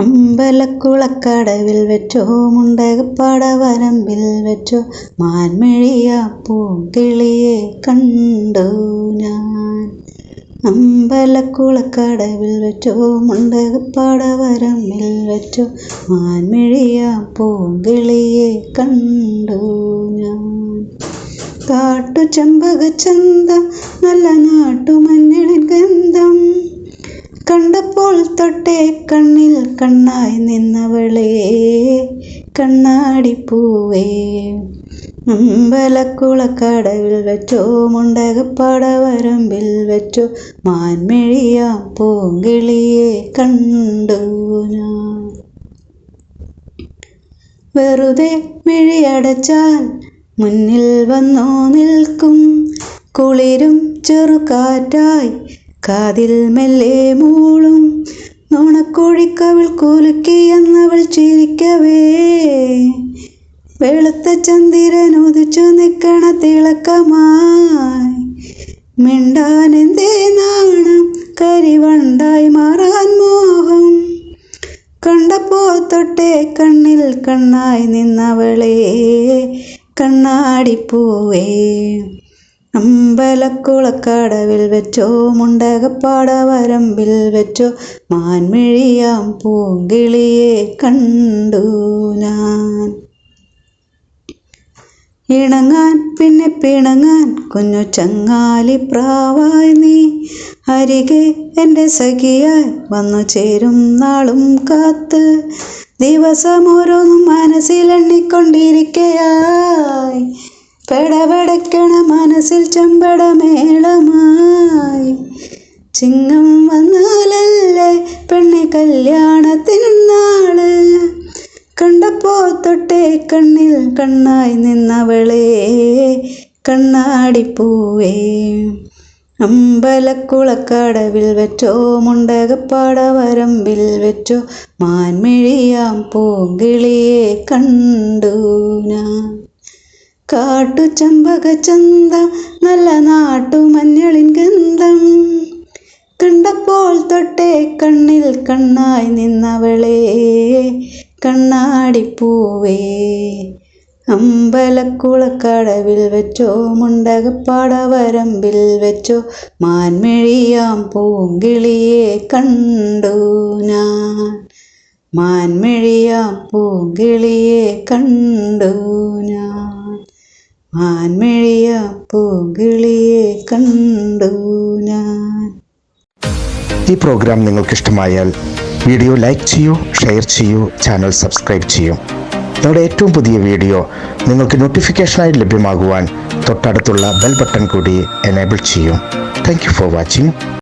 അമ്പലക്കുളക്കടവിൽ വെച്ചോ മുണ്ടകപ്പാടവരമ്പിൽ വെച്ചോ മാൻമിഴിയ പൂങ്കിളിയെ കണ്ടു ഞാൻ. അമ്പലക്കുളക്കടവിൽ വെച്ചോ മുണ്ടകപ്പാടവരമ്പിൽ വെച്ചോ മാൻമിഴിയ പൂങ്കിളിയെ കണ്ടു ഞാൻ. കാട്ടുചെമ്പകച്ചന്തം നല്ല നാട്ടുമഞ്ഞളിൻ ഗന്ധം കണ്ടപ്പോൾ തൊട്ടേ കണ്ണിൽ കണ്ണായി നിന്നവളേ കണ്ണാടിപ്പൂവേ. അമ്പലക്കുളക്കടവിൽ വെച്ചോ മുണ്ടകപ്പാടവരമ്പിൽ വെച്ചോ മാൻമിഴിയ പൂങ്കിളിയെ കണ്ടു ഞാൻ. വെറുതെ മിഴിയടച്ചാൽ മുന്നിൽ വന്നോ നിൽക്കും കുളിരും ചെറുകാറ്റായി കാതിൽ മെല്ലെ മൂളും നുണക്കോഴിക്കവിൾ കുലുക്കിയെന്നവൾ ചിരിക്കവേ. വെളുത്ത ചന്ദ്രൻ ഉദിച്ചു നിൽക്കണ തിളക്കമായി മിണ്ടാനെന്തേ നാണം കരിവണ്ടായി മാറാൻ മോഹം കണ്ടപ്പോ തൊട്ടേ കണ്ണിൽ കണ്ണായി നിന്നവളേ കണ്ണാടിപ്പൂവേ. അമ്പലക്കുളക്കടവിൽ വെച്ചോ മുണ്ടകപ്പാടവരമ്പിൽ വെച്ചോ മാൻമിഴിയാം പൂങ്കിളിയെ കണ്ടു ഞാൻ. ഇണങ്ങാൻ പിന്നെ പിണങ്ങാൻ കുഞ്ഞു ചങ്ങാലി പ്രാവായി നീ അരികെ എൻ്റെ സഖിയായി വന്നു ചേരും നാളും കാത്ത് ദിവസം ഓരോന്നും മനസ്സിലെണ്ണിക്കൊണ്ടിരിക്കയായി പെടപെടക്കണ മനസ്സിൽ ചെമ്പടമേളമായി ചിങ്ങം വന്നാലല്ലേ പെണ്ണെ കല്യാണത്തിന് നാള് കണ്ടപ്പോ തൊട്ടേ കണ്ണിൽ കണ്ണായി നിന്നവളേ കണ്ണാടിപ്പൂവേ. അമ്പലക്കുളക്കടവിൽ വെച്ചോ മുണ്ടകപ്പാടവരമ്പിൽ വെച്ചോ മാൻമിഴിയാം പൂങ്കിളിയെ കണ്ടു ഞാൻ. കാട്ടുചെമ്പകച്ചന്തം നല്ല നാട്ടുമഞ്ഞളിൻ ഗന്ധം കണ്ടപ്പോൾ തൊട്ടേ കണ്ണിൽ കണ്ണായി നിന്നവളേ കണ്ണാടിപ്പൂവേ. അമ്പലക്കുളക്കടവിൽ വെച്ചോ മുണ്ടകപ്പാടവരമ്പിൽ വെച്ചോ മാൻമിഴിയാം പൂങ്കിളിയെ കണ്ടു ഞാൻ. മാൻമിഴിയാം പൂങ്കിളിയെ കണ്ടു ഞാൻ. മാൻമിഴിയാം പൂങ്കിളിയെ കണ്ടു ഞാൻ. ഈ പ്രോഗ്രാം നിങ്ങൾക്ക് ഇഷ്ടമായാൽ വീഡിയോ ലൈക്ക് ചെയ്യൂ, ഷെയർ ചെയ്യൂ, ചാനൽ സബ്സ്ക്രൈബ് ചെയ്യൂ. ഞങ്ങളുടെ ഏറ്റവും പുതിയ വീഡിയോ നിങ്ങൾക്ക് നോട്ടിഫിക്കേഷനായി ലഭ്യമാകുവാൻ തൊട്ടടുത്തുള്ള ബെൽ ബട്ടൺ കൂടി എനേബിൾ ചെയ്യൂ. Thank you for watching.